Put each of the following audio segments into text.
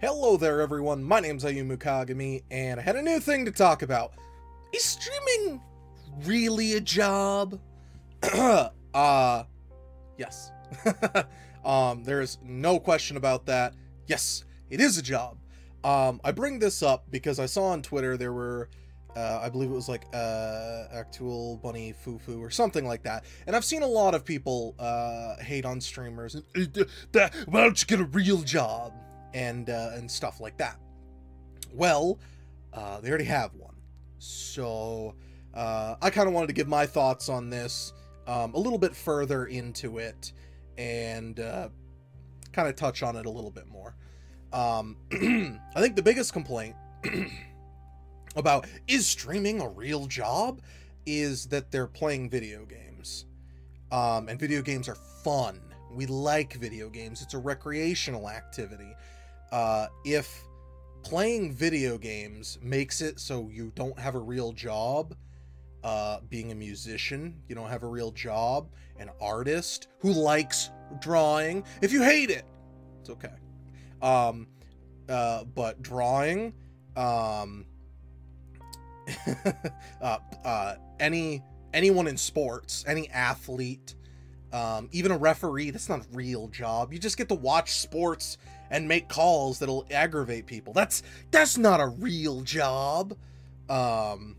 Hello there everyone, my name's Ayumu Kagami, and I had a new thing to talk about. Is streaming really a job? Yes. There's no question about that. Yes, it is a job. I bring this up because I saw on Twitter there were, I believe it was like, Actual Bunny Fufu or something like that. And I've seen a lot of people, hate on streamers and, why don't you get a real job? And stuff like that. Well, they already have one. So, I kind of wanted to give my thoughts on this, a little bit further into it, and, kind of touch on it a little bit more. I think the biggest complaint about is streaming a real job is that they're playing video games. And video games are fun. We like video games. It's a recreational activity. If playing video games makes it so you don't have a real job, being a musician, you don't have a real job, an artist who likes drawing, if you hate it, it's okay. But drawing, anyone in sports, any athlete, even a referee, that's not a real job. You just get to watch sports and make calls that'll aggravate people. That's not a real job. And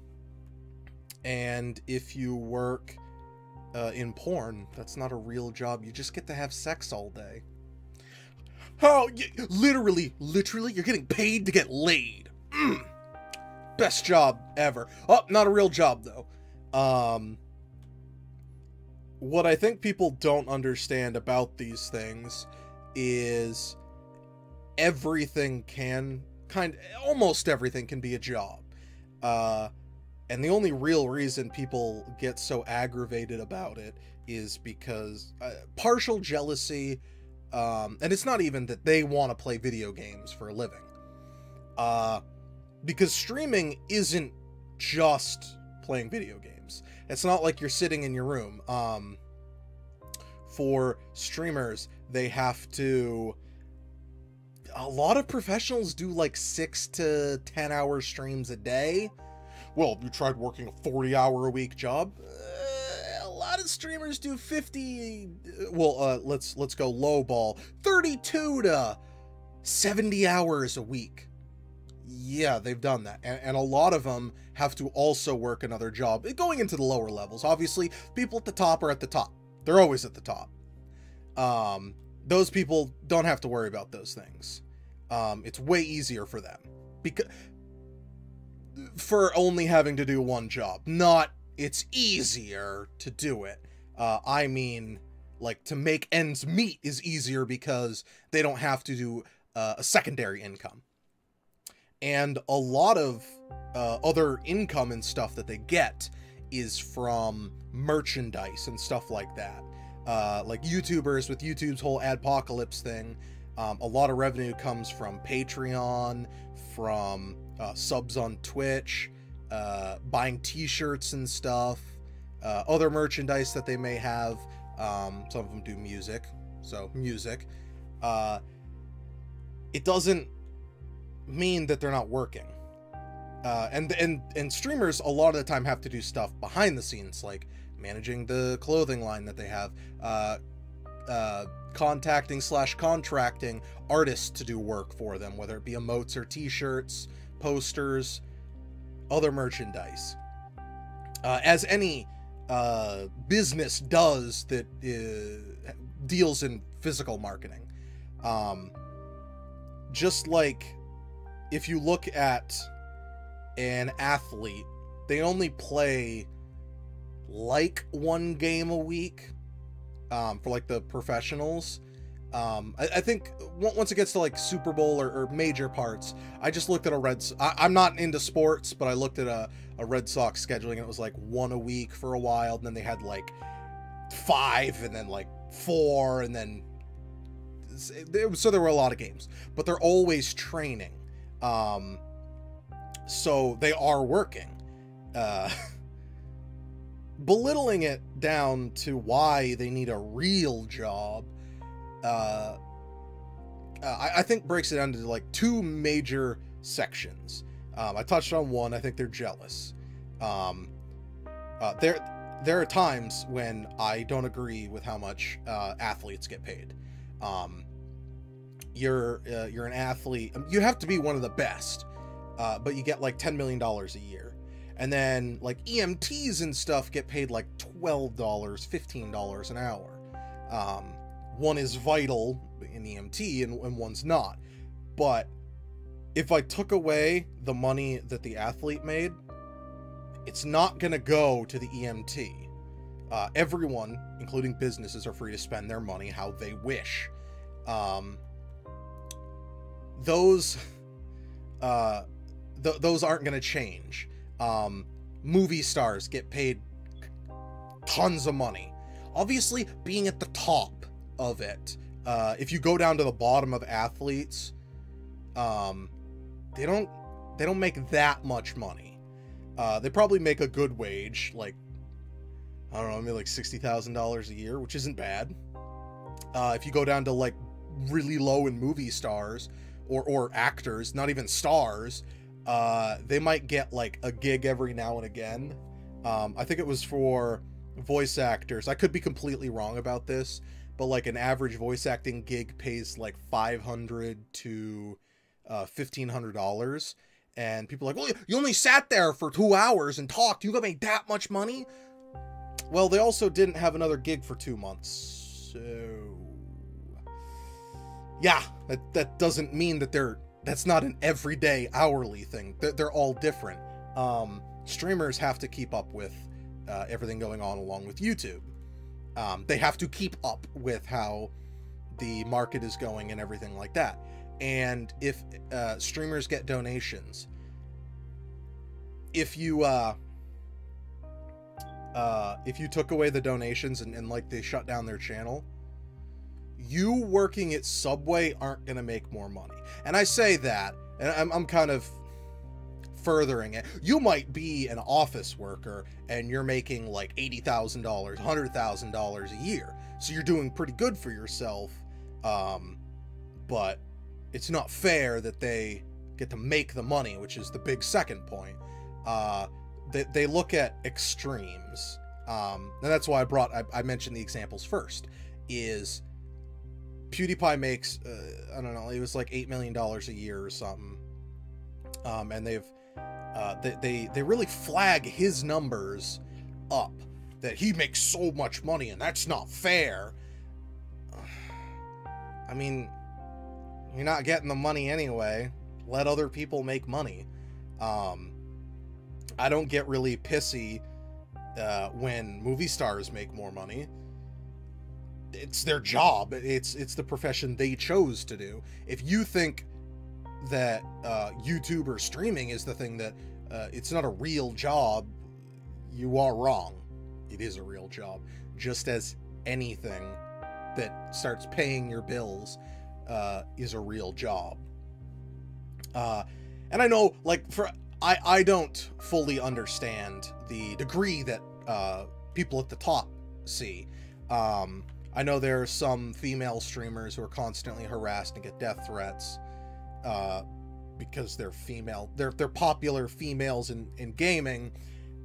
if you work in porn, that's not a real job. You just get to have sex all day. Oh, literally, you're getting paid to get laid. Best job ever. Oh, not a real job though. What I think people don't understand about these things is almost everything can be a job. And the only real reason people get so aggravated about it is because partial jealousy, and it's not even that they want to play video games for a living. Because streaming isn't just playing video games. It's not like you're sitting in your room. For streamers, they have to... A lot of professionals do like 6 to 10 hour streams a day. Well, you tried working a 40-hour-a-week job? A lot of streamers do 50... Well, let's go lowball. 32 to 70 hours a week. Yeah, they've done that. And a lot of them have to also work another job. Going into the lower levels, obviously, people at the top are at the top. They're always at the top. Those people don't have to worry about those things. It's way easier for them. For only having to do one job. Not, it's easier to do it. I mean, like, to make ends meet is easier because they don't have to do a secondary income. And a lot of other income and stuff that they get is from merchandise and stuff like that. Like YouTubers with YouTube's whole adpocalypse thing, a lot of revenue comes from Patreon, from subs on Twitch, buying t-shirts and stuff, other merchandise that they may have. Some of them do music, so music. It doesn't mean that they're not working. And streamers a lot of the time have to do stuff behind the scenes, like managing the clothing line that they have, contacting / contracting artists to do work for them, whether it be emotes or t-shirts, posters, other merchandise, as any business does that deals in physical marketing. Just like if you look at an athlete, they only play like 1 game a week, for like the professionals. I think once it gets to like Super Bowl or major parts, I just looked at I'm not into sports, but I looked at a Red Sox scheduling, and it was like 1 a week for a while, and then they had like 5, and then like 4, and then so there were a lot of games, but they're always training. So they are working. Belittling it down to why they need a real job I think breaks it down into like two major sections. I touched on one. I think they're jealous. There are times when I don't agree with how much athletes get paid. You're an athlete. You have to be one of the best, but you get like $10 million a year. And then like EMTs and stuff get paid like $12, $15 an hour. One is vital in EMT and one's not. But if I took away the money that the athlete made, it's not going to go to the EMT. Everyone, including businesses, are free to spend their money how they wish. Those aren't going to change. Movie stars get paid tons of money. Obviously, being at the top of it, if you go down to the bottom of athletes, they don't make that much money. They probably make a good wage, like, I don't know, maybe like $60,000 a year, which isn't bad. If you go down to like really low in movie stars or actors, not even stars, they might get like a gig every now and again. I think it was for voice actors. I could be completely wrong about this, but like an average voice acting gig pays like $500 to $1,500. And people are like, well, you only sat there for 2 hours and talked. You got made that much money? Well, they also didn't have another gig for 2 months. So yeah, that doesn't mean that that's not an everyday hourly thing. They're all different. Streamers have to keep up with everything going on along with YouTube. They have to keep up with how the market is going and everything like that. And if streamers get donations, if you took away the donations and like they shut down their channel, you working at Subway aren't gonna make more money. And I say that, and I'm kind of furthering it. You might be an office worker and you're making like $80,000, $100,000 a year, so you're doing pretty good for yourself. But it's not fair that they get to make the money, which is the big second point. They look at extremes, and that's why I mentioned the examples first. Is PewDiePie makes I don't know, it was like $8 million a year or something, and they really flag his numbers up, that he makes so much money and that's not fair. I mean, you're not getting the money anyway. Let other people make money. I don't get really pissy when movie stars make more money. It's their job. It's the profession they chose to do. If you think that YouTube or streaming is the thing that it's not a real job, you are wrong. It is a real job, just as anything that starts paying your bills is a real job. And I know, like, I don't fully understand the degree that people at the top see. I know there are some female streamers who are constantly harassed and get death threats because they're female. They're popular females in gaming,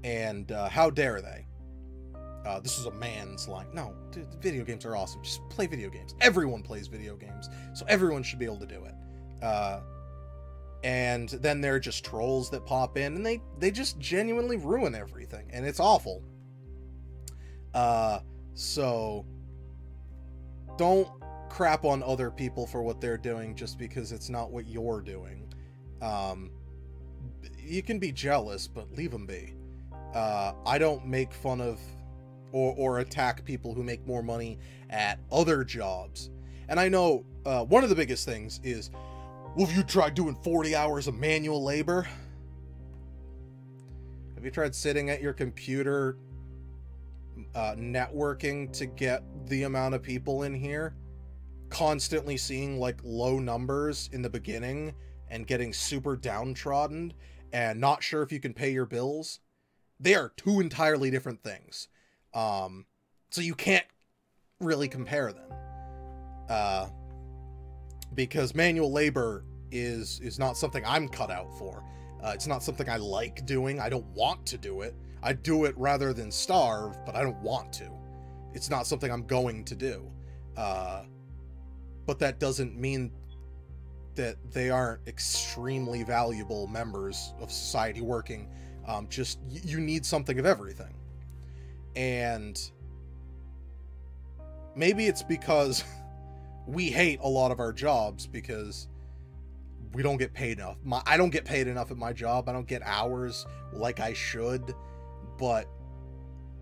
and how dare they? This is a man's line. No, dude, video games are awesome. Just play video games. Everyone plays video games, so everyone should be able to do it. And then there are just trolls that pop in, and they just genuinely ruin everything, and it's awful. So don't crap on other people for what they're doing just because it's not what you're doing. You can be jealous, but leave them be. I don't make fun of or attack people who make more money at other jobs. And I know one of the biggest things is, well, have you tried doing 40 hours of manual labor? Have you tried sitting at your computer networking to get the amount of people in here? Constantly seeing like low numbers in the beginning and getting super downtrodden and not sure if you can pay your bills. They are two entirely different things. So you can't really compare them. because manual labor is not something I'm cut out for. It's not something I like doing. I don't want to do it. I do it rather than starve, but I don't want to. It's not something I'm going to do. But that doesn't mean that they aren't extremely valuable members of society working. Just, you need something of everything. And maybe it's because we hate a lot of our jobs because we don't get paid enough. I don't get paid enough at my job. I don't get hours like I should, but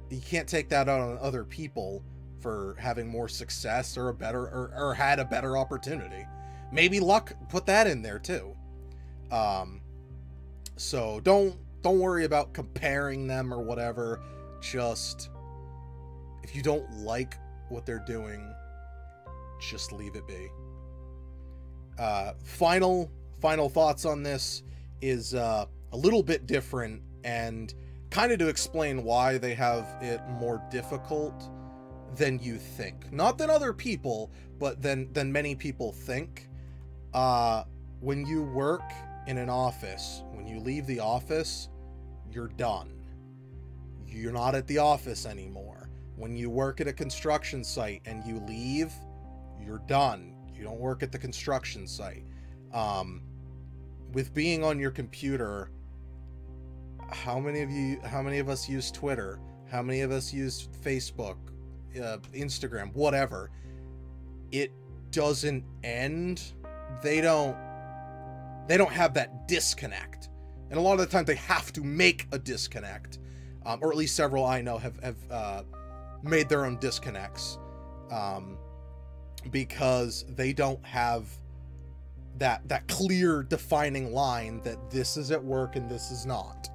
you can't take that out on other people for having more success or a better, or had a better opportunity. Maybe luck put that in there too. So don't worry about comparing them or whatever. Just, if you don't like what they're doing, just leave it be. Final thoughts on this is a little bit different, and kind of to explain why they have it more difficult than you think. Not than other people, but than many people think. When you work in an office, when you leave the office, you're done. You're not at the office anymore. When you work at a construction site and you leave, you're done. You don't work at the construction site. With being on your computer, how many of us use Twitter? How many of us use Facebook, Instagram, whatever? It doesn't end. They don't have that disconnect. And a lot of the time they have to make a disconnect. Or at least several I know have made their own disconnects. Because they don't have that clear defining line that this is at work and this is not.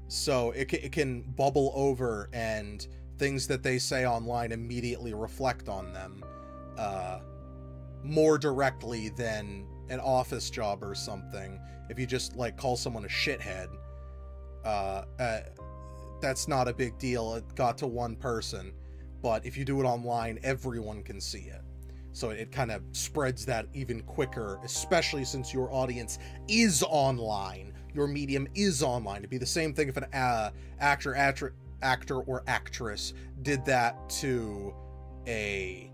So it can bubble over, and things that they say online immediately reflect on them more directly than an office job or something. If you just like call someone a shithead, that's not a big deal. It got to one person. But if you do it online, everyone can see it. So it kind of spreads that even quicker, especially since your audience is online. Your medium is online. It'd be the same thing if an actor or actress did that to a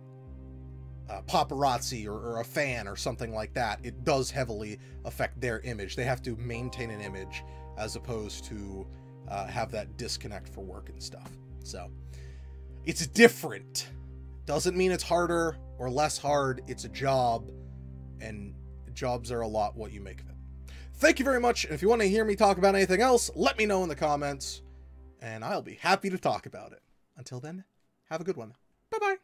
paparazzi or a fan or something like that. It does heavily affect their image. They have to maintain an image as opposed to have that disconnect for work and stuff. So it's different. Doesn't mean it's harder or less hard. It's a job, and jobs are a lot what you make of it. Thank you very much. And if you want to hear me talk about anything else, let me know in the comments, and I'll be happy to talk about it. Until then, have a good one. Bye-bye.